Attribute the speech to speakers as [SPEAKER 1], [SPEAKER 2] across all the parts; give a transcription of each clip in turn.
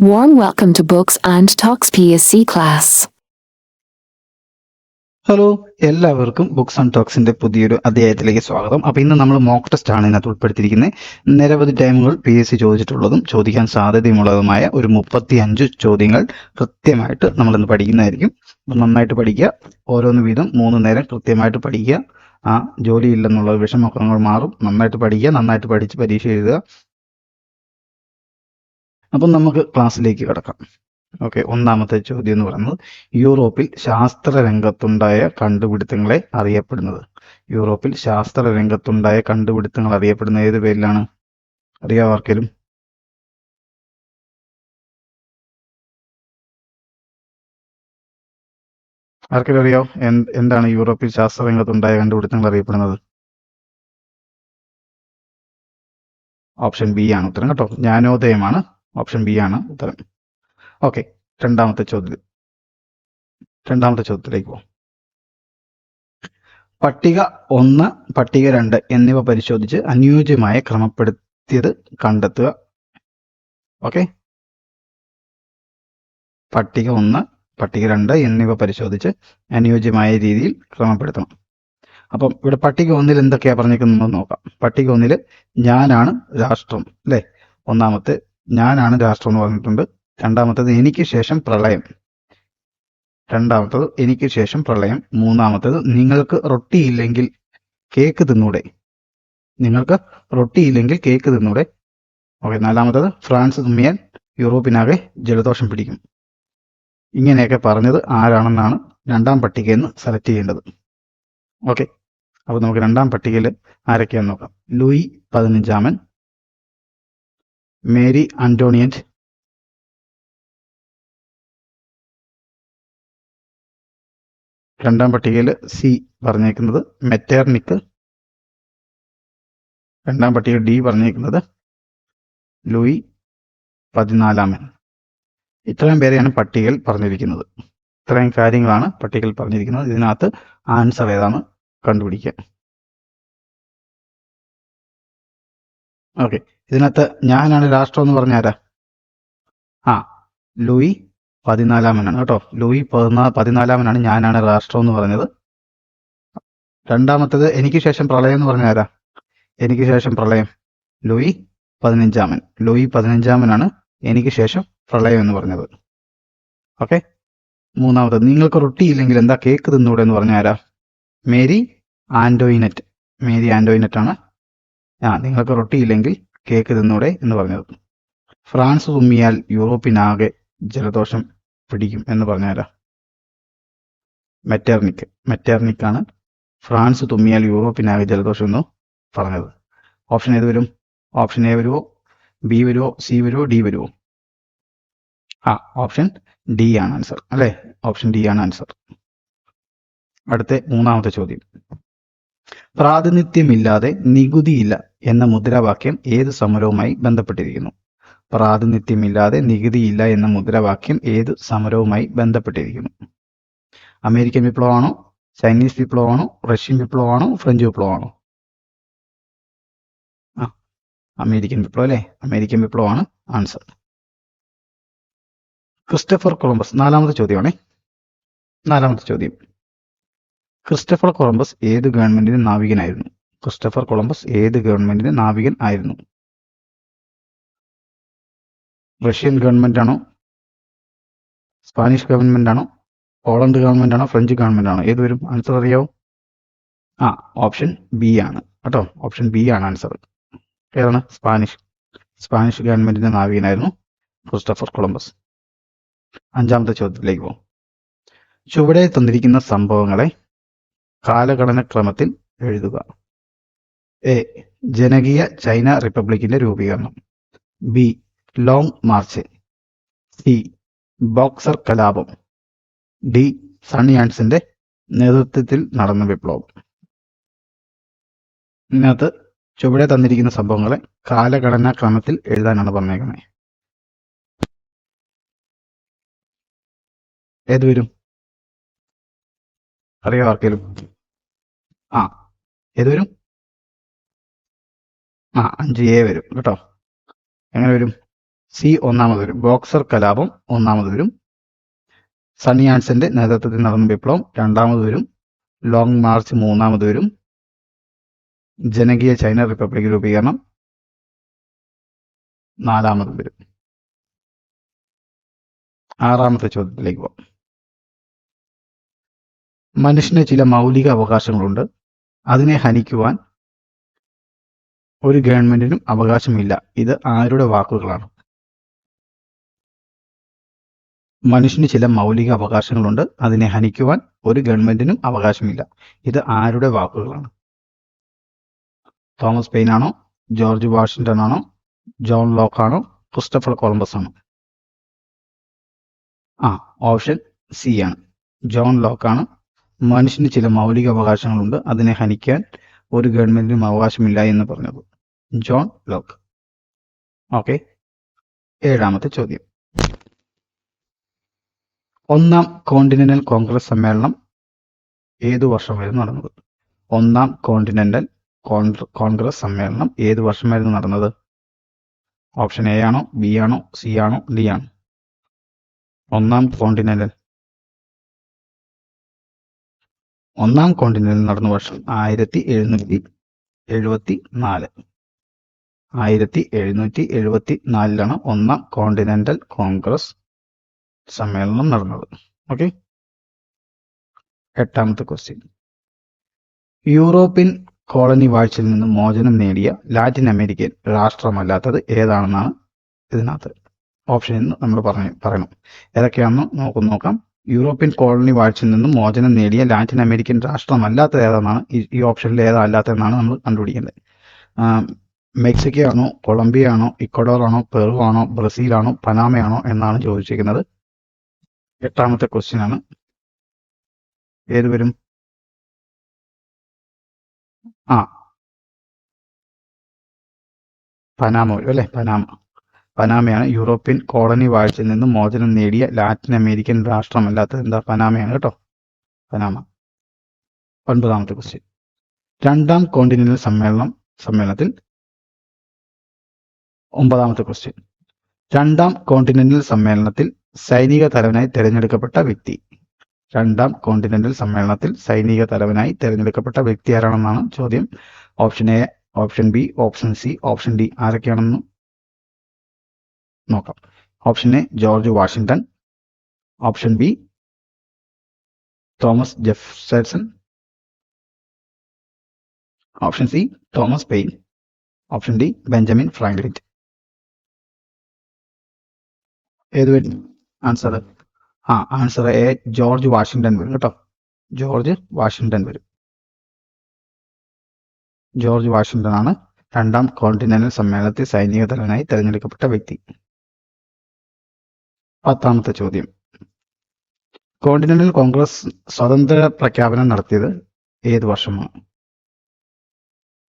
[SPEAKER 1] Warm welcome to Books and Talks PSC class.
[SPEAKER 2] Hello, എല്ലാവർക്കും books and ടോക്സിന്റെ പുതിയൊരു അധ്യായത്തിലേക്ക് സ്വാഗതം. അപ്പോൾ ഇന്ന് നമ്മൾ മോക്ക് ടെസ്റ്റ് ആണ് ഇതിനകത്ത് ഉൾപ്പെടുത്തിയിരിക്കുന്നത്. നിരവധി ടൈമുകൾ PSC ചോദിച്ചിട്ടുള്ളതും ചോദിക്കാൻ സാധ്യതയുമുള്ളതുമായ ഒരു 35 ചോദ്യങ്ങൾ കൃത്യമായിട്ട് നമ്മളിന്ന് പഠിക്കുന്നതായിരിക്കും. അപ്പം നന്നായിട്ട് പഠിക്കുക. ഓരോന്ന് വീതം 3 നേരം കൃത്യമായിട്ട് പഠിക്കുക. ആ ജോലിയില്ലെന്നുള്ള വിഷമങ്ങൾ മാറും. നന്നായിട്ട് പഠിക്കുക, നന്നായിട്ട് പഠിച്ച് പരീക്ഷ എഴുതുക. അപ്പം നമുക്ക് ക്ലാസ്സിലേക്ക് കിടക്കാം. ഓക്കെ, ഒന്നാമത്തെ ചോദ്യം എന്ന് പറയുന്നത് യൂറോപ്പിൽ ശാസ്ത്ര രംഗത്തുണ്ടായ കണ്ടുപിടുത്തങ്ങളെ അറിയപ്പെടുന്നത്. യൂറോപ്പിൽ ശാസ്ത്ര രംഗത്തുണ്ടായ കണ്ടുപിടുത്തങ്ങൾ അറിയപ്പെടുന്ന ഏത് പേരിലാണ്? അറിയാവോ ആർക്കെങ്കിലും? ആർക്കെങ്കിലും അറിയാവോ എന്താണ് യൂറോപ്പിൽ ശാസ്ത്ര രംഗത്തുണ്ടായ കണ്ടുപിടുത്തങ്ങൾ അറിയപ്പെടുന്നത്? ഓപ്ഷൻ ബി ആണ് ഉത്തരം കേട്ടോ. ജ്ഞാനോദയമാണ്. ഓപ്ഷൻ ബി ആണ് ഉത്തരം. ഓക്കെ, രണ്ടാമത്തെ ചോദ്യത്തിലേക്ക് പോകാം. പട്ടിക 1, പട്ടിക 2 എന്നിവ പരിശോധിച്ച് അനുയോജ്യമായ ക്രമപ്പെടുത്തിയത് കണ്ടെത്തുക. ഓക്കെ, പട്ടിക 1, പട്ടിക 2 എന്നിവ പരിശോധിച്ച് അനുയോജ്യമായ രീതിയിൽ ക്രമപ്പെടുത്തണം. അപ്പം ഇവിടെ പട്ടിക 1 എന്തൊക്കെയാ പറഞ്ഞിരിക്കുന്നത് നോക്കാം. പട്ടിക 1 ഞാനാണ് രാഷ്ട്രം, അല്ലേ? ഒന്നാമത്തെ ഞാനാണ് രാഷ്ട്രം എന്ന് പറഞ്ഞിട്ടുണ്ട്. രണ്ടാമത്തേത് എനിക്ക് ശേഷം പ്രളയം. മൂന്നാമത്തേത് നിങ്ങൾക്ക് റൊട്ടിയില്ലെങ്കിൽ കേക്ക് തിന്നൂടെ. ഓക്കെ, നാലാമത്തേത് ഫ്രാൻസ് തുമ്മിയാൽ യൂറോപ്പിനാകെ ജലദോഷം പിടിക്കും. ഇങ്ങനെയൊക്കെ പറഞ്ഞത് ആരാണെന്നാണ് രണ്ടാം പട്ടികയിൽ നിന്ന് സെലക്ട് ചെയ്യേണ്ടത്. ഓക്കെ, അപ്പോൾ നമുക്ക് രണ്ടാം പട്ടികയിൽ ആരൊക്കെയാണെന്ന് നോക്കാം. ലൂയി 15 മേരി ആന്റോണിയറ്റ്, രണ്ടാം പട്ടികയിൽ സി പറഞ്ഞേക്കുന്നത് മെറ്റേർനിക്ക്, രണ്ടാം പട്ടിക ഡി പറഞ്ഞേക്കുന്നത് ലൂയി 14. ഇത്രയും പേരെയാണ് പട്ടികയിൽ പറഞ്ഞിരിക്കുന്നത്. ഇത്രയും കാര്യങ്ങളാണ് പട്ടികയിൽ പറഞ്ഞിരിക്കുന്നത്. ഇതിനകത്ത് ആൻസർ ഏതാണ് കണ്ടുപിടിക്കുക. ഓക്കെ, ഇതിനകത്ത് ഞാനാണ് രാഷ്ട്രം എന്ന് പറഞ്ഞ ആരാ? ലൂയി 14 കേട്ടോ. ലൂയി 14 ഞാനാണ് രാഷ്ട്രം എന്ന് പറഞ്ഞത്. രണ്ടാമത്തേത് എനിക്ക് ശേഷം പ്രളയം എന്ന് പറഞ്ഞ ആരാ? എനിക്ക് ശേഷം പ്രളയം ലൂയി 15. ലൂയി 15 എനിക്ക് ശേഷം പ്രളയം എന്ന് പറഞ്ഞത്. ഓക്കെ, മൂന്നാമത്തത് നിങ്ങൾക്ക് റൊട്ടിയില്ലെങ്കിൽ എന്താ കേക്ക് തിന്നൂടെ എന്ന് പറഞ്ഞ ആരാ? മേരി ആന്റോയിനറ്റ് ആണ് നിങ്ങൾക്ക് റൊട്ടിയില്ലെങ്കിൽ കേക്ക് തിന്നൂടെ എന്ന് പറഞ്ഞത്. ഫ്രാൻസ് തുമ്മിയാൽ യൂറോപ്പിനാകെ ജലദോഷം പിടിക്കും എന്ന് പറഞ്ഞാരാ? മെറ്റേർനിക്ക് ആണ് ഫ്രാൻസ് തുമ്മിയാൽ യൂറോപ്പിനാകെ ജലദോഷം എന്ന് പറഞ്ഞത്. ഓപ്ഷൻ ഏത് വരും? ഓപ്ഷൻ എ വരുമോ, ബി വരുമോ, സി വരുമോ, ഡി വരുമോ? ഓപ്ഷൻ ഡി ആണ് ആൻസർ, അല്ലേ? ഓപ്ഷൻ ഡി ആണ് ആൻസർ. അടുത്ത മൂന്നാമത്തെ ചോദ്യം. പ്രാതിനിധ്യമില്ലാതെ നികുതിയില്ല എന്ന മുദ്രാവാക്യം ഏത് സമരവുമായി ബന്ധപ്പെട്ടിരിക്കുന്നു? പ്രാതിനിധ്യമില്ലാതെ നികുതിയില്ല എന്ന മുദ്രാവാക്യം ഏത് സമരവുമായി ബന്ധപ്പെട്ടിരിക്കുന്നു? അമേരിക്കൻ വിപ്ലവമാണോ, ചൈനീസ് വിപ്ലവമാണോ, റഷ്യൻ വിപ്ലവമാണോ, ഫ്രഞ്ച് വിപ്ലവമാണോ? അമേരിക്കൻ വിപ്ലവം, അല്ലേ? അമേരിക്കൻ വിപ്ലവമാണ് ആൻസർ. ക്രിസ്റ്റഫർ കൊളംബസ്, നാലാമത്തെ ചോദ്യം. ക്രിസ്റ്റഫർ കൊളംബസ് ഏത് ഗവൺമെന്റിന്റെ നാവികൻ ആയിരുന്നു? റഷ്യൻ ഗവൺമെന്റ് ആണോ, സ്പാനിഷ് ഗവൺമെന്റ് ആണോ, പോളണ്ട് ഗവൺമെന്റ് ആണോ, ഫ്രഞ്ച് ഗവൺമെന്റ് ആണോ? ഏത് വരും? ആൻസർ അറിയാവോ? ഓപ്ഷൻ ബി ആണ് കേട്ടോ. ഓപ്ഷൻ ബി ആണ് ആൻസർ. ഏതാണ്? സ്പാനിഷ് ഗവൺമെന്റിന്റെ നാവികനായിരുന്നു ക്രിസ്റ്റഫർ കൊളംബസ്. അഞ്ചാമത്തെ ചോദ്യത്തിലേക്ക് പോകും. ചുവടെ തന്നിരിക്കുന്ന സംഭവങ്ങളെ കാലഗണനക്രമത്തിൽ എഴുതുക. എ, ജനകീയ ചൈന റിപ്പബ്ലിക്കിന്റെ രൂപീകരണം. B, long March. C, boxer കലാപം. ഡി, സണ്ണി ആൻസിന്റെ നേതൃത്വത്തിൽ നടന്ന വിപ്ലവം. ഇതിനകത്ത് ചുവടെ തന്നിരിക്കുന്ന സംഭവങ്ങളെ കാലഗണനാ ക്രമത്തിൽ എഴുതാനാണ് പറഞ്ഞേക്കുന്നത്. ഏത് വരും? അറിയോ ആർക്കെങ്കിലും? ഏത് വരും? 5A വരും കേട്ടോ. എങ്ങനെ വരും? സി ഒന്നാമത് വരും. ബോക്സർ കലാപം ഒന്നാമത് വരും. സണ്ണി ആൻസന്റെ നേതൃത്വത്തിൽ നടന്ന വിപ്ലവം രണ്ടാമത് വരും. ലോങ് മാർച്ച് മൂന്നാമത് വരും. ജനകീയ ചൈന റിപ്പബ്ലിക് രൂപീകരണം നാലാമത് വരും. ആറാമത്തെ ചോദ്യത്തിലേക്ക് പോകാം. മനുഷ്യന് ചില മൗലിക അവകാശങ്ങളുണ്ട്. അതിനെ ഹനിക്കുവാൻ ഒരു ഗവൺമെന്റിനും അവകാശമില്ല. ഇത് ആരുടെ വാക്കുകളാണ്? മനുഷ്യന് ചില മൗലിക അവകാശങ്ങളുണ്ട്. അതിനെ ഹനിക്കുവാൻ ഒരു ഗവൺമെന്റിനും അവകാശമില്ല. ഇത് ആരുടെ വാക്കുകളാണ്? തോമസ് പെയിൻ ആണോ, ജോർജ് വാഷിംഗ്ടൺ ആണോ, ജോൺ ലോക്ക് ആണോ, ക്രിസ്റ്റഫർ കൊളംബസ് ആണോ? ഓപ്ഷൻ സി ആണ്. ജോൺ ലോക്ക് ആണ് മനുഷ്യന് ചില മൗലിക അവകാശങ്ങളുണ്ട്. അതിനെ ഹനിക്കാൻ ഒരു ഗവൺമെന്റിനും അവകാശമില്ല എന്ന് പറഞ്ഞത്. John Locke. ഓക്കെ. ഏഴാമത്തെ ചോദ്യം. ഒന്നാം കോണ്ടിനെന്റൽ കോൺഗ്രസ് സമ്മേളനം ഏതു വർഷമായിരുന്നു നടന്നത്? ഒന്നാം കോണ്ടിനെന്റൽ കോൺഗ്രസ് സമ്മേളനം ഏതു വർഷമായിരുന്നു നടന്നത്? ഓപ്ഷൻ എ ആണോ, ബി ആണോ, സി ആണോ, ഡി ആണോ? ഒന്നാം കോണ്ടിനെന്റൽ നടന്ന വർഷം 1774. 1774 ഒന്നാം കോണ്ടിനെന്റൽ കോൺഗ്രസ് സമ്മേളനം നടന്നത്. ഓക്കെ. എട്ടാമത്തെ ക്വസ്റ്റ്യൻ. യൂറോപ്യൻ കോളനി വാഴ്ചയിൽ നിന്ന് മോചനം നേടിയ ലാറ്റിൻ അമേരിക്കൻ രാഷ്ട്രമല്ലാത്തത് ഏതാണെന്നാണ് ഇതിനകത്ത് ഓപ്ഷൻ എന്ന് നമ്മൾ പറയണം. ഏതൊക്കെയാണെന്ന് നമുക്ക് നോക്കാം. യൂറോപ്യൻ കോളനി വാഴ്ചയിൽ നിന്നും മോചനം നേടിയ ലാറ്റിൻ അമേരിക്കൻ രാഷ്ട്രമല്ലാത്തത് ഏതാണെന്നാണ് ഈ ഓപ്ഷനിൽ ഏതാ അല്ലാത്തതെന്നാണ് നമ്മൾ കണ്ടുപിടിക്കേണ്ടത്. മെക്സിക്കോ ആണോ, കൊളംബിയ ആണോ, ഇക്വഡോർ ആണോ, പെറു ആണോ, ബ്രസീൽ ആണോ, പനാമയാണോ എന്നാണ് ചോദിച്ചിരിക്കുന്നത്. എട്ടാമത്തെ ക്വസ്റ്റ്യൻ ആണ്. ഏത് വരും? പനാമ വരും അല്ലേ? പനാമയാണ് യൂറോപ്യൻ കോളനി വാഴ്ചയിൽ നിന്ന് മോചനം നേടിയ ലാറ്റിൻ അമേരിക്കൻ രാഷ്ട്രമല്ലാത്തത്. എന്താ? പനാമയാണ് കേട്ടോ. പനാമ. ഒൻപതാമത്തെ ക്വസ്റ്റ്യൻ. രണ്ടാം കോണ്ടിനെന്റൽ സമ്മേളനത്തിൽ ഒമ്പതാമത്തെ ക്വസ്റ്റ്യൻ. രണ്ടാം കോണ്ടിനെന്റൽ സമ്മേളനത്തിൽ സൈനിക തലവനായി തിരഞ്ഞെടുക്കപ്പെട്ട വ്യക്തി. രണ്ടാം കോണ്ടിനെന്റൽ സമ്മേളനത്തിൽ സൈനിക തലവനായി തിരഞ്ഞെടുക്കപ്പെട്ട വ്യക്തി ആരാണെന്നാണ് ചോദ്യം. Option A, option B, option C, option D. ആരൊക്കെയാണെന്ന് നോക്കാം. Option A George Washington, option B Thomas Jefferson, option C Thomas Paine, option D Benjamin Franklin. ഏത് വരും answer? Answer A George Washington വരും കേട്ടോ. ജോർജ് വാഷിംഗ്ടൺ വരും. George Washington ആണ് രണ്ടാം continental സമ്മേളനത്തിൽ സൈനിക തലവനായി തെരഞ്ഞെടുക്കപ്പെട്ട വ്യക്തി. പത്താമത്തെ ചോദ്യം. കോണ്ടിനെന്റൽ കോൺഗ്രസ് സ്വാതന്ത്ര്യ പ്രഖ്യാപനം നടത്തിയത് ഏത് വർഷമാണ്?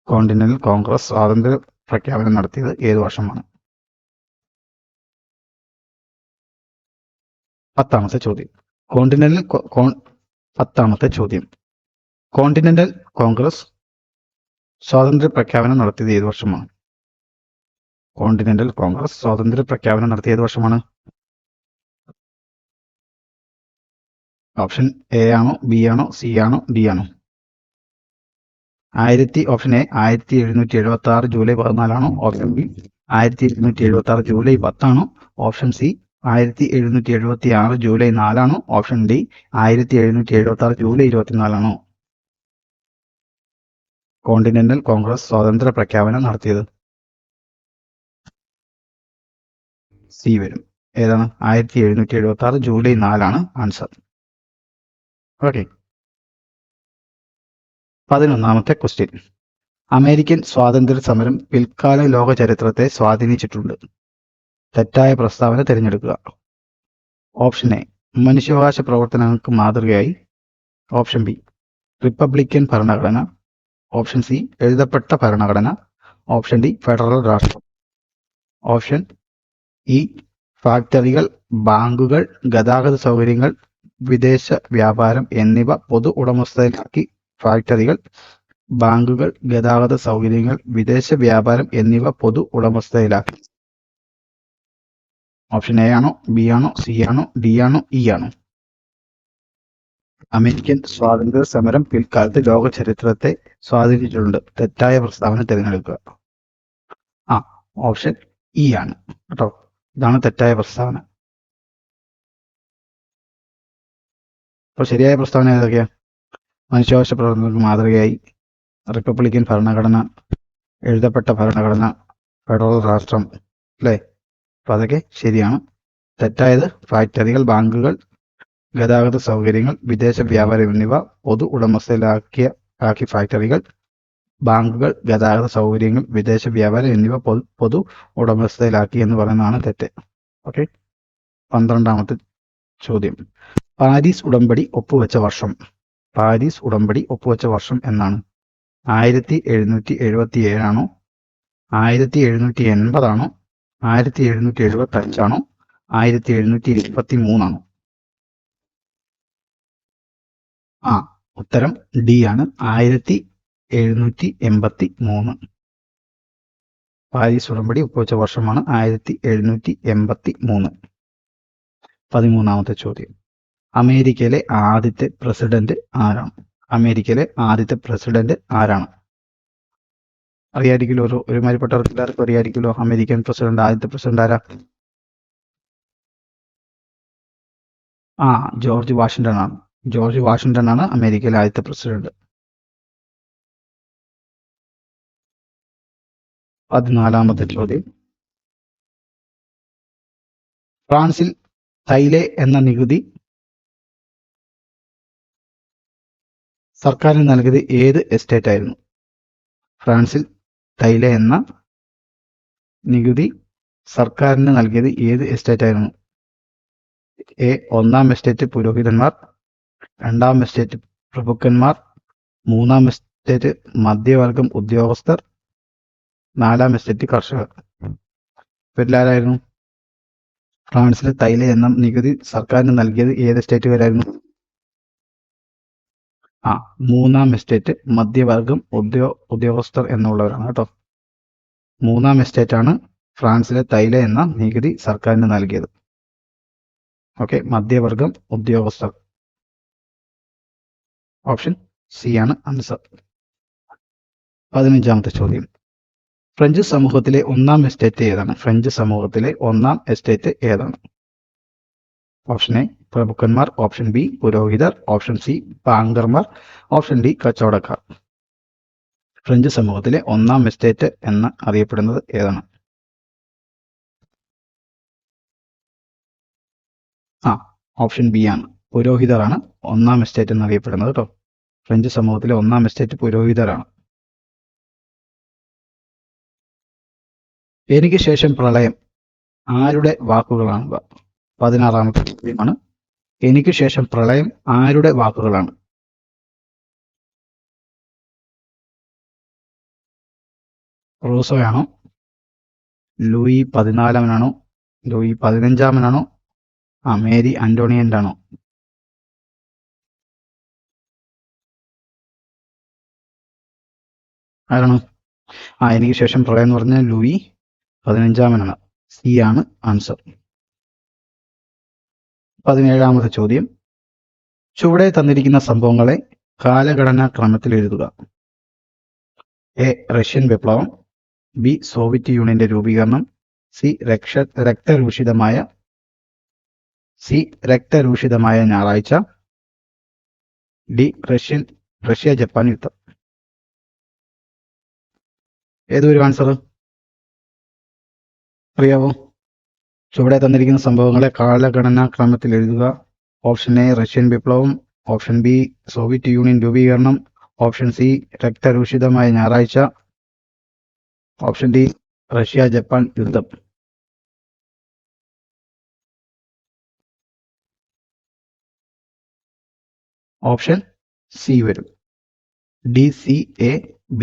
[SPEAKER 2] കോണ്ടിനെന്റൽ കോൺഗ്രസ് സ്വാതന്ത്ര്യ പ്രഖ്യാപനം നടത്തിയത് ഏത് വർഷമാണ്? പത്താമത്തെ ചോദ്യം. കോണ്ടിനെന്റൽ കോൺഗ്രസ് സ്വാതന്ത്ര്യ പ്രഖ്യാപനം നടത്തിയത് ഏത് വർഷമാണ്? കോണ്ടിനെന്റൽ കോൺഗ്രസ് സ്വാതന്ത്ര്യ പ്രഖ്യാപനം നടത്തിയ ഏത് വർഷമാണ്? ഓപ്ഷൻ എ ആണോ, ബി ആണോ, സി ആണോ, ഡി ആണോ? ഓപ്ഷൻ എ 1776 ജൂലൈ 14 ആണോ? ഓപ്ഷൻ ബി 1776 ജൂലൈ 10 ആണോ? ഓപ്ഷൻ സി 1776 ജൂലൈ 4 ആണോ? ഓപ്ഷൻ ഡി 1776 ജൂലൈ 24 ആണോ? കോണ്ടിനെന്റൽ കോൺഗ്രസ് സ്വാതന്ത്ര്യ പ്രഖ്യാപനം നടത്തിയത് സി വരും. ഏതാണ്? 1776 ജൂലൈ 4 ആണ് ആൻസർ. ഓക്കെ. 11ാമത്തെ ക്വസ്റ്റ്യൻ. അമേരിക്കൻ സ്വാതന്ത്ര്യ സമരം പിൽക്കാല ലോക ചരിത്രത്തെ സ്വാധീനിച്ചിട്ടുണ്ട്. തെറ്റായ പ്രസ്താവന തിരഞ്ഞെടുക്കുക. ഓപ്ഷൻ എ മനുഷ്യാവകാശ പ്രവർത്തനങ്ങൾക്ക് മാതൃകയായി. ഓപ്ഷൻ ബി റിപ്പബ്ലിക്കൻ ഭരണഘടന. ഓപ്ഷൻ സി എഴുതപ്പെട്ട ഭരണഘടന. ഓപ്ഷൻ ഡി ഫെഡറൽ രാഷ്ട്രം. ഓപ്ഷൻ ഇ ഫാക്ടറികൾ, ബാങ്കുകൾ, ഗതാഗത സൗകര്യങ്ങൾ, വിദേശ വ്യാപാരം എന്നിവ പൊതു ഉടമസ്ഥതയിലാക്കി. ഫാക്ടറികൾ, ബാങ്കുകൾ, ഗതാഗത സൗകര്യങ്ങൾ, വിദേശ വ്യാപാരം എന്നിവ പൊതു ഉടമസ്ഥതയിലാക്കി. ഓപ്ഷൻ എ ആണോ, ബി ആണോ, സി ആണോ, ഡി ആണോ, ഇ ആണോ? അമേരിക്കൻ സ്വാതന്ത്ര്യ സമരം പിൽക്കാലത്ത് ലോക ചരിത്രത്തെ സ്വാധീനിച്ചിട്ടുണ്ട്. തെറ്റായ പ്രസ്താവന തിരഞ്ഞെടുക്കുക. ഓപ്ഷൻ ഇ ആണ് കേട്ടോ. ഇതാണ് തെറ്റായ പ്രസ്താവന. അപ്പോൾ ശരിയായ പ്രസ്താവന ഏതൊക്കെയാ? മനുഷ്യാവകാശ പ്രവർത്തനങ്ങൾക്ക് മാതൃകയായി, റിപ്പബ്ലിക്കൻ ഭരണഘടന, എഴുതപ്പെട്ട ഭരണഘടന, ഫെഡറൽ രാഷ്ട്രം, അല്ലേ? അപ്പോൾ അതൊക്കെ ശരിയാണ്. തെറ്റായത് ഫാക്ടറികൾ, ബാങ്കുകൾ, ഗതാഗത സൗകര്യങ്ങൾ, വിദേശ വ്യാപാരം എന്നിവ പൊതു ഉടമസ്ഥയിലാക്കി ഫാക്ടറികൾ, ബാങ്കുകൾ, ഗതാഗത സൗകര്യങ്ങൾ, വിദേശ വ്യാപാരം എന്നിവ പൊതു ഉടമസ്ഥയിലാക്കി എന്ന് പറയുന്നതാണ് തെറ്റ്. ഓക്കെ. 12ാമത്തെ ചോദ്യം. പാരീസ് ഉടമ്പടി ഒപ്പുവെച്ച വർഷം. പാരീസ് ഉടമ്പടി ഒപ്പുവെച്ച വർഷം എന്നാണ്? 1777 ആണോ, 1780 ആണോ, 1775 ആണോ, 1723 ആണോ? ഉത്തരം ഡി ആണ്, 1783. പാരീസ് ഉടമ്പടി ഒപ്പുവെച്ച വർഷമാണ് 1783. 13ാമത്തെ ചോദ്യം. അമേരിക്കയിലെ ആദ്യത്തെ പ്രസിഡന്റ് ആരാണ്? അമേരിക്കയിലെ ആദ്യത്തെ പ്രസിഡന്റ് ആരാണ്? അറിയായിരിക്കുമല്ലോ, ഒരുമാതിരിപ്പെട്ടവർക്ക് എല്ലാവർക്കും അറിയായിരിക്കുമല്ലോ. അമേരിക്കൻ പ്രസിഡന്റ്, ആദ്യത്തെ പ്രസിഡന്റ് ആരാ? ജോർജ് വാഷിംഗ്ടൺ ആണ്. ജോർജ് വാഷിംഗ്ടൺ ആണ് അമേരിക്കയിലെ ആദ്യത്തെ പ്രസിഡന്റ്. 14ാമത്തെ ചോദ്യം. ഫ്രാൻസിൽ തൈലെ എന്ന നികുതി സർക്കാരിന് നൽകിയത് ഏത് എസ്റ്റേറ്റ് ആയിരുന്നു? ഫ്രാൻസിൽ തൈലെ എന്ന നികുതി സർക്കാരിന് നൽകിയത് ഏത് എസ്റ്റേറ്റ് ആയിരുന്നു? എ, 1ാം എസ്റ്റേറ്റ് പുരോഹിതന്മാർ, 2ാം എസ്റ്റേറ്റ് പ്രഭുക്കന്മാർ, 3ാം എസ്റ്റേറ്റ് മധ്യവർഗം ഉദ്യോഗസ്ഥർ, 4ാം എസ്റ്റേറ്റ് കർഷകർ. ഇവരിലാരായിരുന്നു? ഫ്രാൻസിലെ തൈല എന്ന നികുതി സർക്കാരിന് നൽകിയത് ഏത് എസ്റ്റേറ്റുകാരായിരുന്നു? 3ാം എസ്റ്റേറ്റ് മധ്യവർഗം ഉദ്യോഗസ്ഥർ എന്നുള്ളവരാണ് കേട്ടോ. 3ാം എസ്റ്റേറ്റ് ആണ് ഫ്രാൻസിലെ തൈല എന്ന നികുതി സർക്കാരിന് നൽകിയത്. ഓക്കെ, മധ്യവർഗം ഉദ്യോഗസ്ഥർ. ഓപ്ഷൻ സി ആണ് ആൻസർ. 15ാമത്തെ ചോദ്യം. ഫ്രഞ്ച് സമൂഹത്തിലെ 1ാം എസ്റ്റേറ്റ് ഏതാണ്? ഫ്രഞ്ച് സമൂഹത്തിലെ 1ാം എസ്റ്റേറ്റ് ഏതാണ്? ഓപ്ഷൻ എ പ്രഭുക്കന്മാർ, ഓപ്ഷൻ ബി പുരോഹിതർ, ഓപ്ഷൻ സി ബാങ്കർമാർ, ഓപ്ഷൻ ഡി കച്ചവടക്കാർ. ഫ്രഞ്ച് സമൂഹത്തിലെ 1ാം എസ്റ്റേറ്റ് എന്ന് അറിയപ്പെടുന്നത് ഏതാണ്? ഓപ്ഷൻ ബി ആണ്, പുരോഹിതരാണ് 1ാം എസ്റ്റേറ്റ് എന്നറിയപ്പെടുന്നത് കേട്ടോ. ഫ്രഞ്ച് സമൂഹത്തിലെ 1ാം എസ്റ്റേറ്റ് പുരോഹിതരാണ്. എനിക്ക് ശേഷം പ്രളയം ആരുടെ വാക്കുകളാണ്? 16ാമത്തെ ചോദ്യമാണ്. എനിക്ക് ശേഷം പ്രളയം ആരുടെ വാക്കുകളാണ്? റൂസോയാണോ, ലൂയി 14-ആണോ, ലൂയി 15-ആണോ, മേരി ആന്റോണിയന്റ് ആണോ? ആരാണ്? എനിക്ക് ശേഷം പ്രളയം എന്ന് പറഞ്ഞാൽ ലൂയി 15-ആണ്. സി ആണ് ആൻസർ. 17ാമത്തെ ചോദ്യം. ചുവടെ തന്നിരിക്കുന്ന സംഭവങ്ങളെ കാലഘടനാ ക്രമത്തിൽ എഴുതുക. എ, റഷ്യൻ വിപ്ലവം, ബി, സോവിയറ്റ് യൂണിയന്റെ രൂപീകരണം, സി, രക്തരൂഷിതമായ ഞായറാഴ്ച, ഡി, റഷ്യ ജപ്പാൻ യുദ്ധം. ഏതൊരു ആൻസർ അറിയാവോ? ചുവടെ തന്നിരിക്കുന്ന സംഭവങ്ങളെ കാലഗണനാ ക്രമത്തിൽ എഴുതുക. ഓപ്ഷൻ എ റഷ്യൻ വിപ്ലവം, ഓപ്ഷൻ ബി സോവിയറ്റ് യൂണിയൻ രൂപീകരണം, ഓപ്ഷൻ സി രക്തരൂഷിതമായ ഞായറാഴ്ച, ഓപ്ഷൻ ഡി റഷ്യ ജപ്പാൻ യുദ്ധം. ഓപ്ഷൻ സി വരും, DCAB.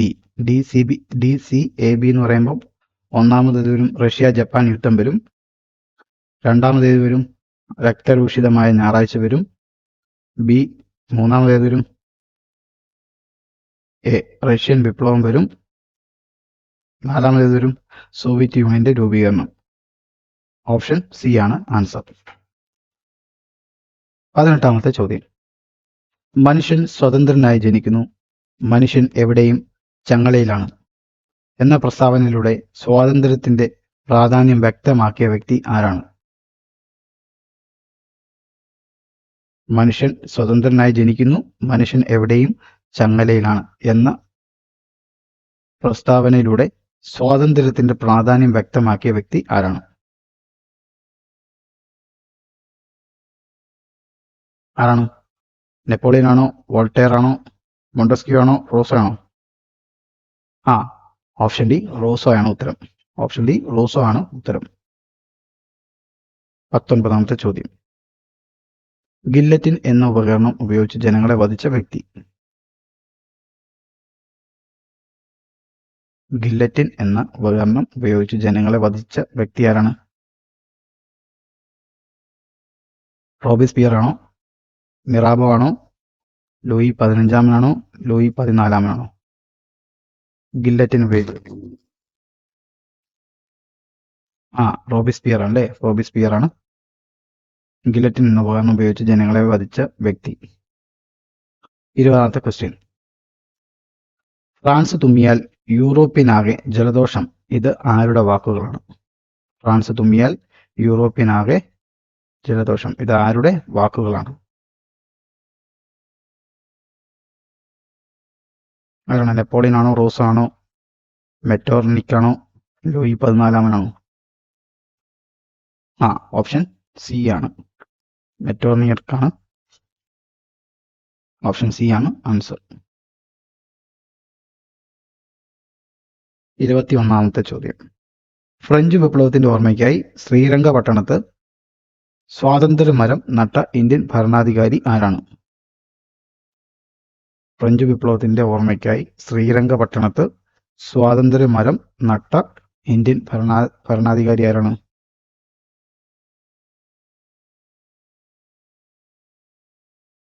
[SPEAKER 2] DCAB എന്ന് പറയുമ്പോൾ ഒന്നാമത് വരും റഷ്യ ജപ്പാൻ യുദ്ധം വരും, രണ്ടാമതേത് വരും രക്തരൂഷിതമായ ഞായറാഴ്ച വരും, ബി മൂന്നാമതേത് വരും എ റഷ്യൻ വിപ്ലവം വരും, നാലാമതേത് വരും സോവിയറ്റ് യൂണിയന്റെ രൂപീകരണം. ഓപ്ഷൻ സി ആണ് ആൻസർ. 18ാമത്തെ ചോദ്യം. മനുഷ്യൻ സ്വതന്ത്രനായി ജനിക്കുന്നു, മനുഷ്യൻ എവിടെയും ചങ്ങലയിലാണ് എന്ന പ്രസ്താവനയിലൂടെ സ്വാതന്ത്ര്യത്തിന്റെ പ്രാധാന്യം വ്യക്തമാക്കിയ വ്യക്തി ആരാണ്? മനുഷ്യൻ സ്വതന്ത്രനായി ജനിക്കുന്നു, മനുഷ്യൻ എവിടെയും ചങ്ങലയിലാണ് എന്ന പ്രസ്താവനയിലൂടെ സ്വാതന്ത്ര്യത്തിന്റെ പ്രാധാന്യം വ്യക്തമാക്കിയ വ്യക്തി ആരാണ്? ആരാണ്? നെപ്പോളിയൻ ആണോ, വോൾട്ടയർ ആണോ, മോണ്ടസ്ക്യൂ ആണോ, റൂസോ ആണോ? ഓപ്ഷൻ ഡി റൂസോ ആണ് ഉത്തരം. ഓപ്ഷൻ ഡി റൂസോ ആണ് ഉത്തരം. 19ാമത്തെ ചോദ്യം. ഗില്ലറ്റിൻ എന്ന ഉപകരണം ഉപയോഗിച്ച് ജനങ്ങളെ വധിച്ച വ്യക്തി. ഗില്ലറ്റിൻ എന്ന ഉപകരണം ഉപയോഗിച്ച് ജനങ്ങളെ വധിച്ച വ്യക്തി ആരാണ്? റോബിസ്പിയർ ആണോ, മിറാബോ ആണോ, ലൂയി 15-ആമനാണോ, ലൂയി 14-ആമനാണോ? ഗില്ലറ്റിൻ ഉപയോഗിച്ച് റോബിസ്പിയർ ആണല്ലേ. റോബിസ്പിയർ ആണ് ഗില്ലറ്റിൻ എന്ന ഉപകരണം ഉപയോഗിച്ച് ജനങ്ങളെ വധിച്ച വ്യക്തി. 20ാമത്തെ ക്വസ്റ്റ്യൻ. ഫ്രാൻസ് തുമ്മിയാൽ യൂറോപ്പിനാകെ ജലദോഷം. ഇത് ആരുടെ വാക്കുകളാണ്? ഫ്രാൻസ് തുമ്മിയാൽ യൂറോപ്പിനാകെ ജലദോഷം. ഇത് ആരുടെ വാക്കുകളാണ്? ആരാണ്? നെപ്പോളിയൻ ആണോ, റൂസോ ആണോ, മെറ്റോർണിക് ആണോ, ലൂയി 14-ആമനാണോ? ഓപ്ഷൻ സി ആണ്, മെറ്റോർണിക് ആണ്. ഓപ്ഷൻ സി ആണ് ആൻസർ. 21ാമത്തെ ചോദ്യം. ഫ്രഞ്ച് വിപ്ലവത്തിന്റെ ഓർമ്മയ്ക്കായി ശ്രീരംഗപട്ടണത്ത് സ്വാതന്ത്ര്യമരം നട്ട ഇന്ത്യൻ ഭരണാധികാരി ആരാണ്? ഫ്രഞ്ച് വിപ്ലവത്തിന്റെ ഓർമ്മയ്ക്കായി ശ്രീരംഗപട്ടണത്ത് സ്വാതന്ത്ര്യമരം നട്ട ഇന്ത്യൻ ഭരണാധികാരി ആരാണ്?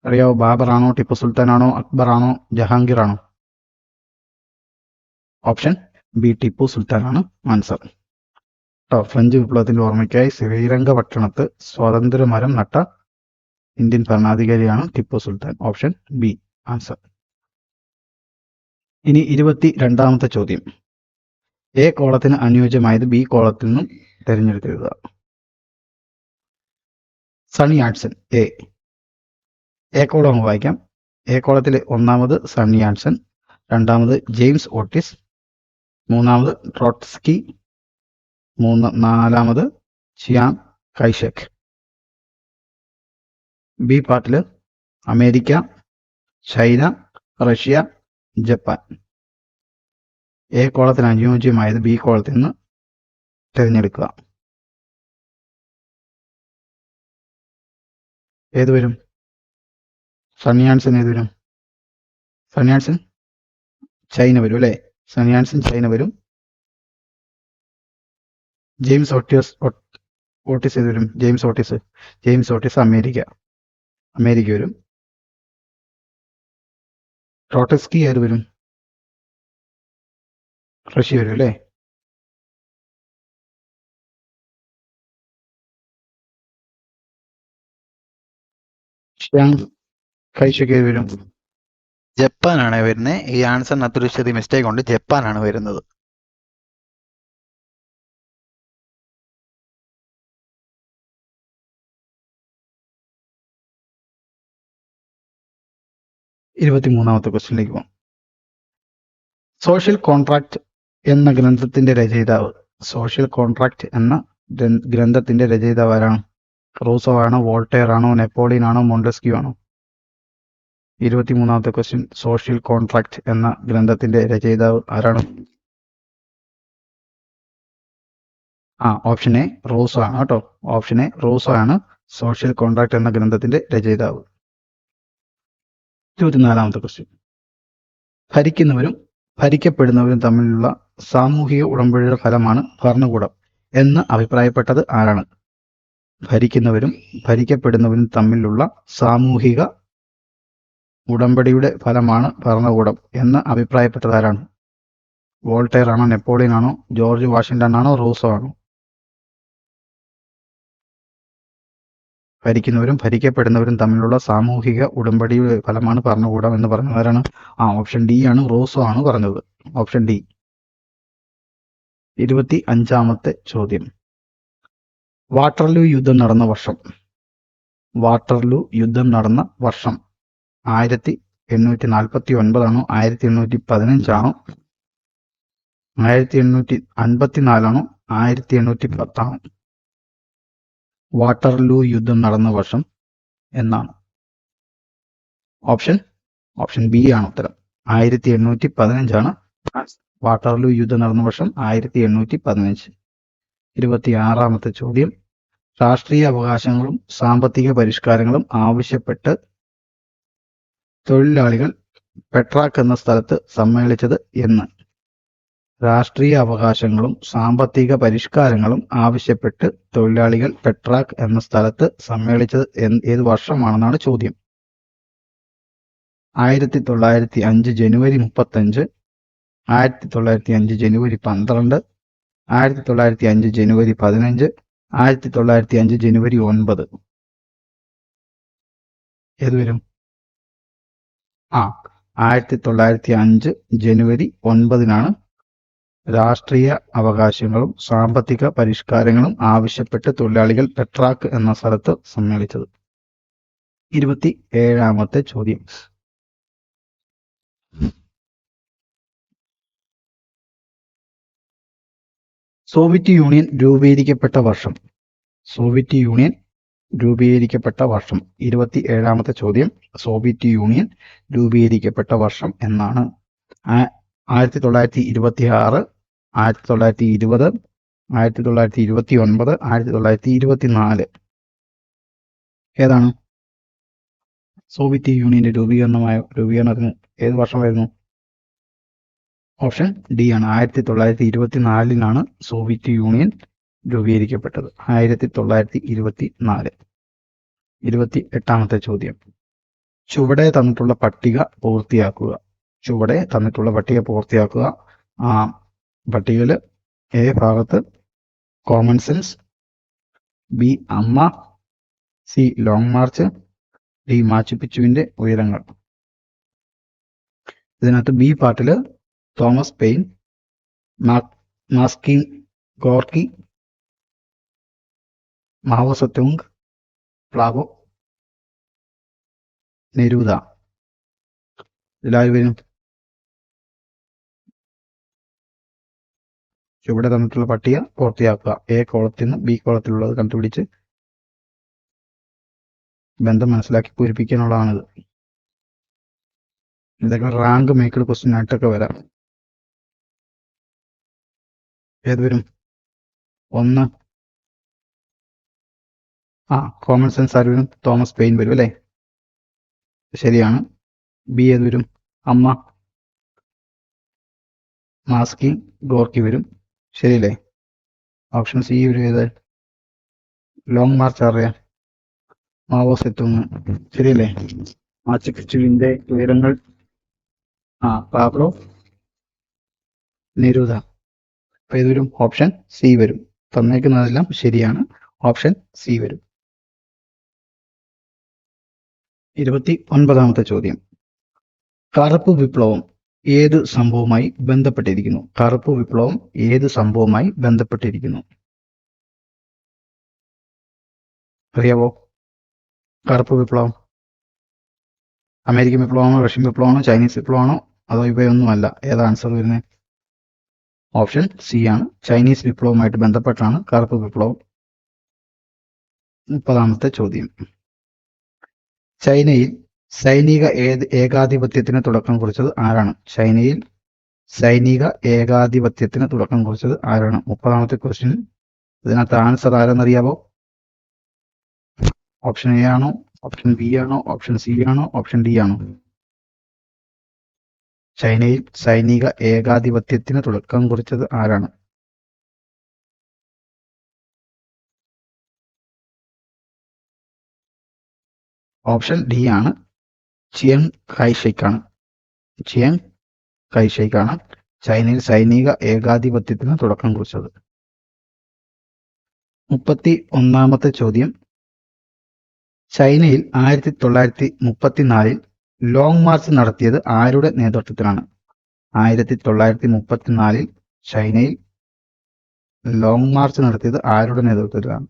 [SPEAKER 2] അറിയാവോ? ബാബർ ആണോ, ടിപ്പു സുൽത്താൻ ആണോ, അക്ബർ ആണോ, ജഹാംഗീർ ആണോ? ഓപ്ഷൻ ബി ടിപ്പു സുൽത്താൻ ആണ് ആൻസർ. ഫ്രഞ്ച് വിപ്ലവത്തിന്റെ ഓർമ്മയ്ക്കായി ശ്രീരംഗപട്ടണത്ത് സ്വാതന്ത്ര്യമരം നട്ട ഇന്ത്യൻ ഭരണാധികാരിയാണ് Tipu Sultan. Option B answer. ഇനി 22ാമത്തെ ചോദ്യം. എ കോളത്തിന് അനുയോജ്യമായത് ബി കോളത്തിൽ നിന്നും തിരഞ്ഞെടുത്തെഴുതുക. Sunny Anson. എ കോളം വായിക്കാം. എ കോളത്തിൽ ഒന്നാമത് സണ്ണി ആൻസൺ, രണ്ടാമത് ജെയിംസ് ഓട്ടിസ്, മൂന്നാമത് ട്രോട്സ്കി, നാലാമത് ചിയാങ് കൈഷക്. ബി പാർട്ടിൽ America, China, Russia, Japan. A കോളത്തിന് അനുയോജ്യമായത് ബി കോളത്തിൽ നിന്ന് തിരഞ്ഞെടുക്കുക. ഏത് വരും? സണ്ണി ആൻസൺ ഏത് വരും? സണ്ണി ആൻസൺ ചൈന വരും അല്ലേ? സണ്ണി ആൻസൺ ചൈന വരും. ജെയിംസ് ഓട്ടിസ് ഏത് വരും? ജെയിംസ് ഓട്ടിസ് അമേരിക്ക വരും. ട്രോട്സ്കി ഏത് വരും? റഷ്യ വരും അല്ലേ? ചിയാങ് കൈഷക് ഏത് വരും?
[SPEAKER 3] ജപ്പാനാണ് വരുന്നത്. ഈ ആൻസറിനകത്ത് ഒരു ചെറിയ മിസ്റ്റേക്ക് ഉണ്ട്, ജപ്പാനാണ് വരുന്നത്.
[SPEAKER 2] ഇരുപത്തിമൂന്നാമത്തെ ക്വസ്റ്റ്യനിലേക്ക് പോകാം. സോഷ്യൽ കോൺട്രാക്ട് എന്ന ഗ്രന്ഥത്തിന്റെ രചയിതാവ്. സോഷ്യൽ കോൺട്രാക്ട് എന്ന ഗ്രന്ഥത്തിന്റെ രചയിതാവ് ആരാണ്? റൂസോ ആണോ, വോൾട്ടയർ ആണോ, നെപ്പോളിയൻ ആണോ, മോണ്ടസ്ക്യൂ ആണോ? 23ാമത്തെ ക്വസ്റ്റ്യൻ. സോഷ്യൽ കോൺട്രാക്ട് എന്ന ഗ്രന്ഥത്തിന്റെ രചയിതാവ് ആരാണ്? ഓപ്ഷൻ എ റൂസോ ആണ് കേട്ടോ. ഓപ്ഷൻ എ റൂസോ ആണ് സോഷ്യൽ കോൺട്രാക്ട് എന്ന ഗ്രന്ഥത്തിന്റെ രചയിതാവ്. 24ാമത്തെ ക്വസ്റ്റ്യൻ. ഭരിക്കുന്നവരും ഭരിക്കപ്പെടുന്നവരും തമ്മിലുള്ള സാമൂഹിക ഉടമ്പടിയുടെ ഫലമാണ് ഭരണകൂടം എന്ന് അഭിപ്രായപ്പെട്ടത് ആരാണ്? ഭരിക്കുന്നവരും ഭരിക്കപ്പെടുന്നവരും തമ്മിലുള്ള സാമൂഹിക ഉടമ്പടിയുടെ ഫലമാണ് ഭരണകൂടം എന്ന് അഭിപ്രായപ്പെട്ടത് ആരാണ്? വോൾട്ടയർ ആണോ, നെപ്പോളിയൻ ആണോ, ജോർജ് വാഷിംഗ്ടൺ ആണോ, റൂസോ ആണോ? ഭരിക്കുന്നവരും ഭരിക്കപ്പെടുന്നവരും തമ്മിലുള്ള സാമൂഹിക ഉടമ്പടിയുടെ ഫലമാണ് ഭരണകൂടം എന്ന് പറഞ്ഞത് ആരാണ്? ഓപ്ഷൻ ഡി ആണ്, റോസോ ആണ് പറഞ്ഞത്. Option D. 25-ാമത്തെ ചോദ്യം. വാട്ടർലൂ യുദ്ധം നടന്ന വർഷം. വാട്ടർലൂ യുദ്ധം നടന്ന വർഷം 1849 ആണോ, 1815 ആണോ, 1854 ആണോ, 1810 ആണോ? വാട്ടർലൂ യുദ്ധം നടന്ന വർഷം എന്നാണ്. ഓപ്ഷൻ ബി ആണ് ഉത്തരം. 1815 ആണ് വാട്ടർലൂ യുദ്ധം നടന്ന വർഷം 1815. 26-ാമത്തെ ചോദ്യം. രാഷ്ട്രീയ അവകാശങ്ങളും സാമ്പത്തിക പരിഷ്കാരങ്ങളും ആവശ്യപ്പെട്ട് തൊഴിലാളികൾ പെട്രാക്ക് എന്ന സ്ഥലത്ത് സമ്മേളിച്ചത് എന്ന്? രാഷ്ട്രീയ അവകാശങ്ങളും സാമ്പത്തിക പരിഷ്കാരങ്ങളും ആവശ്യപ്പെട്ട് തൊഴിലാളികൾ പെട്രാക്ക് എന്ന സ്ഥലത്ത് സമ്മേളിച്ചത് ഏത് വർഷമാണെന്നാണ് ചോദ്യം. 1905 ജനുവരി 35, 1905 ജനുവരി 12, 1905 ജനുവരി 15, 1905 ജനുവരി 9. ഏത് വരും? 1905 ജനുവരി 9-നാണ് രാഷ്ട്രീയ അവകാശങ്ങളും സാമ്പത്തിക പരിഷ്കാരങ്ങളും ആവശ്യപ്പെട്ട് തൊഴിലാളികൾ പെട്രാക്ക് എന്ന സ്ഥലത്ത് സമ്മേളിച്ചത്. 27-ാമത്തെ ചോദ്യം. സോവിയറ്റ് യൂണിയൻ രൂപീകരിക്കപ്പെട്ട വർഷം. സോവിയറ്റ് യൂണിയൻ രൂപീകരിക്കപ്പെട്ട വർഷം. 27-ാമത്തെ ചോദ്യം. സോവിയറ്റ് യൂണിയൻ രൂപീകരിക്കപ്പെട്ട വർഷം എന്നാണ്? 1926, 1920, 1929, 1924. ഏതാണ്? സോവിയറ്റ് യൂണിയന്റെ രൂപീകരണത്തിന് ഏത് വർഷമായിരുന്നു? ഓപ്ഷൻ ഡി ആണ്. 1924-ലാണ് സോവിയറ്റ് യൂണിയൻ രൂപീകരിക്കപ്പെട്ടത്. 1924. 28-ാമത്തെ ചോദ്യം. ചുവടെ തന്നിട്ടുള്ള പട്ടിക പൂർത്തിയാക്കുക. ചുവടെ തന്നിട്ടുള്ള പട്ടിക പൂർത്തിയാക്കുക. പട്ടികയിൽ എ ഭാഗത്ത് common sense, B Amma, C long march, D മാച്ചുപിച്ചുവിന്റെ ഉയരങ്ങൾ. ഇതിനകത്ത് ബി പാർട്ടിൽ Thomas Paine, Maxim Gorky, Mao Tse tung, Pablo, Neruda. ഇതിലാര് വരും? ചുവടെ തന്നിട്ടുള്ള പട്ടിക പൂർത്തിയാക്കുക. എ കോളത്തിൽ നിന്ന് ബി കോളത്തിലുള്ളത് കണ്ടുപിടിച്ച് ബന്ധം മനസ്സിലാക്കി പൂരിപ്പിക്കാനുള്ളതാണിത്. ഇതൊക്കെ റാങ്ക് മേക്കഡ് ക്വസ്റ്റ്യൻ ആയിട്ടൊക്കെ വരാം. ഏത് വരും? 1 കോമൺ സെൻസ് ആര് വരും? തോമസ് പെയിൻ വരും അല്ലേ? ശരിയാണ്. ബി ഏത് വരും? അമ്മ, മാസ്കി ഗോർക്കി വരും. ശരിയല്ലേ? ഓപ്ഷൻ സി വരും. ഏത്? ലോങ് മാർച്ച് അറിയാം, മാവോ സെത്തുങ്. ശരിയല്ലേ? മാച്ചുപിച്ചുവിന്റെ ഉയരങ്ങൾ പാബ്ലോ നെരൂദ. അപ്പൊ ഏത് വരും? ഓപ്ഷൻ സി വരും. തന്നേക്കുന്നതെല്ലാം ശരിയാണ്. ഓപ്ഷൻ സി വരും. 29-ാമത്തെ ചോദ്യം. കറുപ്പ് വിപ്ലവം ഏത് സംഭവവുമായി ബന്ധപ്പെട്ടിരിക്കുന്നു? കറുപ്പ് വിപ്ലവം ഏത് സംഭവവുമായി ബന്ധപ്പെട്ടിരിക്കുന്നു? അറിയാവോ? കറുപ്പ് വിപ്ലവം അമേരിക്കൻ വിപ്ലവമാണോ, റഷ്യൻ വിപ്ലവമാണോ, ചൈനീസ് വിപ്ലവമാണോ, അതോ ഇവയൊന്നുമല്ല? ഏതാ ആൻസർ വരുന്നത്? ഓപ്ഷൻ സി ആണ്. ചൈനീസ് വിപ്ലവവുമായിട്ട് ബന്ധപ്പെട്ടാണ് കറുപ്പ് വിപ്ലവം. 30-ാമത്തെ ചോദ്യം. ചൈനയിൽ സൈനിക ഏകാധിപത്യത്തിന് തുടക്കം കുറിച്ചത് ആരാണ്? ചൈനയിൽ സൈനിക ഏകാധിപത്യത്തിന് തുടക്കം കുറിച്ചത് ആരാണ്? 30-ാമത്തെ ക്വസ്റ്റ്യൻ. ഇതിനകത്ത് ആൻസർ ആരെന്നറിയാവോ? ഓപ്ഷൻ എ ആണോ, ഓപ്ഷൻ ബി ആണോ, ഓപ്ഷൻ സി ആണോ, ഓപ്ഷൻ ഡി ആണോ? ചൈനയിൽ സൈനിക ഏകാധിപത്യത്തിന് തുടക്കം കുറിച്ചത് ആരാണ്? ഓപ്ഷൻ ഡി ആണ്. ചിയങ് കൈഷേക്കാണ്. ചിയങ് കൈഷേക്കാണ് ചൈനയിൽ സൈനിക ഏകാധിപത്യത്തിന് തുടക്കം കുറിച്ചത്. 31-ാമത്തെ ചോദ്യം. ചൈനയിൽ 1934 ലോങ് മാർച്ച് നടത്തിയത് ആരുടെ നേതൃത്വത്തിലാണ്? 1934 ചൈനയിൽ ലോങ് മാർച്ച് നടത്തിയത് ആരുടെ നേതൃത്വത്തിലാണ്?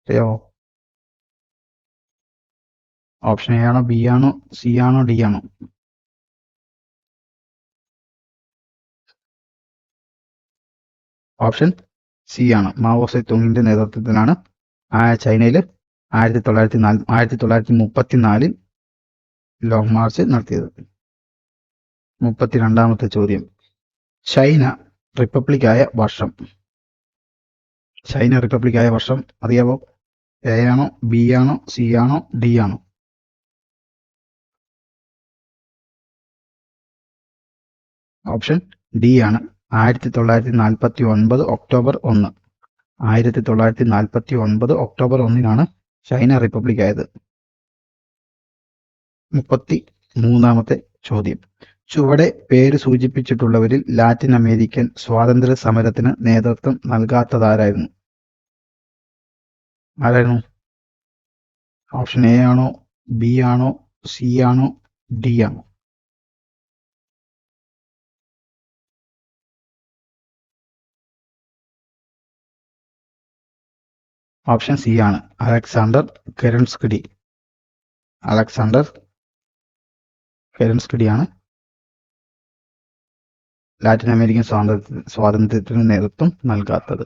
[SPEAKER 2] അറിയാമോ? ഓപ്ഷൻ എ ആണോ, ബി ആണോ, സി ആണോ, ഡി ആണോ? ഓപ്ഷൻ സി ആണ്. മാവോ സെ തുങ്ങിന്റെ നേതൃത്വത്തിലാണ് ചൈനയിൽ 1934 ലോങ് മാർച്ച് നടത്തിയത്. 32ാമത്തെ ചോദ്യം. ചൈന റിപ്പബ്ലിക്കായ വർഷം? ചൈന റിപ്പബ്ലിക്കായ വർഷം അറിയാമോ? എ ആണോ, ബി ആണോ, സി ആണോ, ഡി ആണോ? ഓപ്ഷൻ ഡി ആണ്. 1949 ഒക്ടോബർ 1. 1949 ഒക്ടോബർ 1 ചൈന റിപ്പബ്ലിക് ആയത്. 33ാമത്തെ ചോദ്യം. ചുവടെ പേര് സൂചിപ്പിച്ചിട്ടുള്ളവരിൽ ലാറ്റിൻ അമേരിക്കൻ സ്വാതന്ത്ര്യ സമരത്തിന് നേതൃത്വം നൽകാത്തതാരായിരുന്നു? ആരായിരുന്നു? ഓപ്ഷൻ എ ആണോ, ബി ആണോ, സി ആണോ, ഡി ആണോ? ഓപ്ഷൻ സി ആണ്. അലക്സാണ്ടർ കെരൻസ്കിഡി. അലക്സാണ്ടർ കെരൻസ്കിഡിയാണ് ലാറ്റിൻ അമേരിക്കൻ സ്വാതന്ത്ര്യത്തിന് നേതൃത്വം നൽകാത്തത്.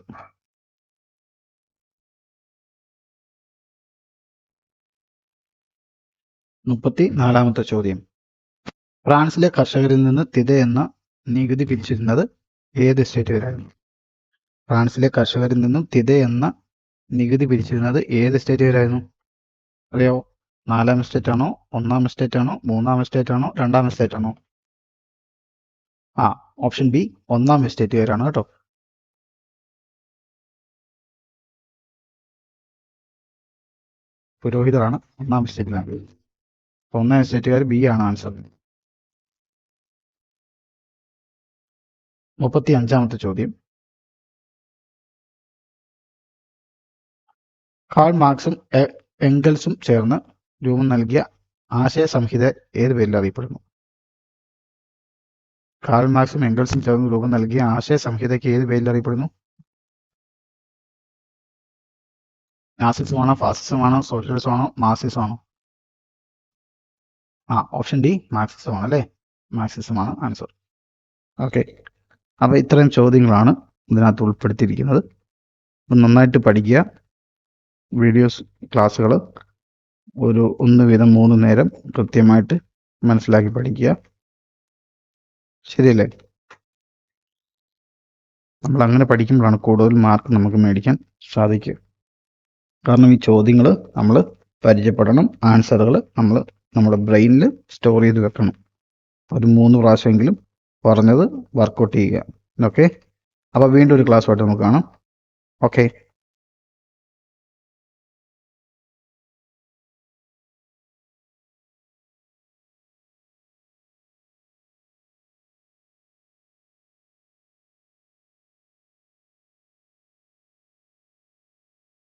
[SPEAKER 2] 34ാമത്തെ ചോദ്യം. ഫ്രാൻസിലെ കർഷകരിൽ നിന്ന് തിത എന്ന നികുതി പിരിച്ചിരുന്നത് ഏത് സ്റ്റേറ്റുകാരായിരുന്നു? ഫ്രാൻസിലെ കർഷകരിൽ നിന്നും തിത എന്ന നികുതി പിരിച്ചിരുന്നത് ഏത് സ്റ്റേറ്റുകാരായിരുന്നു? അറിയാവോ? 4ാം സ്റ്റേറ്റ് ആണോ, 1ാം സ്റ്റേറ്റ് ആണോ, 3ാം സ്റ്റേറ്റ് ആണോ, 2ാം സ്റ്റേറ്റ് ആണോ? ഓപ്ഷൻ ബി 1ാം സ്റ്റേറ്റുകാരാണ് കേട്ടോ. പുരോഹിതരാണ് 1ാം സ്റ്റേറ്റിലാണ്. 1ാം സ്റ്റേറ്റുകാർ ബി ആണ് ആൻസർ. 35ാമത്തെ ചോദ്യം. കാൾ മാർക്സും എംഗൽസും ചേർന്ന് രൂപം നൽകിയ ആശയ സംഹിത ഏത് പേരിൽ അറിയപ്പെടുന്നു? കാൾ മാർക്സും എംഗൽസും ചേർന്ന് രൂപം നൽകിയ ആശയ സംഹിതയ്ക്ക് ഏത് പേരിൽ അറിയപ്പെടുന്നു? നാസിസമാണോ, ഫാസിസമാണോ, സോഷ്യലിസമാണോ, മാർക്സിസമാണോ? ഓപ്ഷൻ ഡി മാർക്സിസമാണ് അല്ലേ? മാർക്സിസമാണ് ആൻസർ. ഓക്കെ, അപ്പോൾ ഇത്രയും ചോദ്യങ്ങളാണ് ഇതിനകത്ത് ഉൾപ്പെടുത്തിയിരിക്കുന്നത്. അപ്പം നന്നായിട്ട് പഠിക്കുക. വീഡിയോസ് ക്ലാസ്സുകൾ ഒന്ന് വീതം 3 നേരം കൃത്യമായിട്ട് മനസ്സിലാക്കി പഠിക്കുക. ശരിയല്ലേ? നമ്മൾ അങ്ങനെ പഠിക്കുമ്പോഴാണ് കൂടുതൽ മാർക്ക് നമുക്ക് മേടിക്കാൻ സാധിക്കുക. കാരണം ഈ ചോദ്യങ്ങൾ നമ്മൾ പരിചയപ്പെടണം, ആൻസറുകൾ നമ്മൾ നമ്മുടെ ബ്രെയിനിൽ സ്റ്റോർ ചെയ്ത് വെക്കണം. ഒരു 3 പ്രാവശ്യമെങ്കിലും പറഞ്ഞത് വർക്കൗട്ട് ചെയ്യുക. ഓക്കെ, അപ്പോൾ വീണ്ടും ഒരു ക്ലാസ്സുമായിട്ട് നമുക്ക് കാണാം. ഓക്കെ.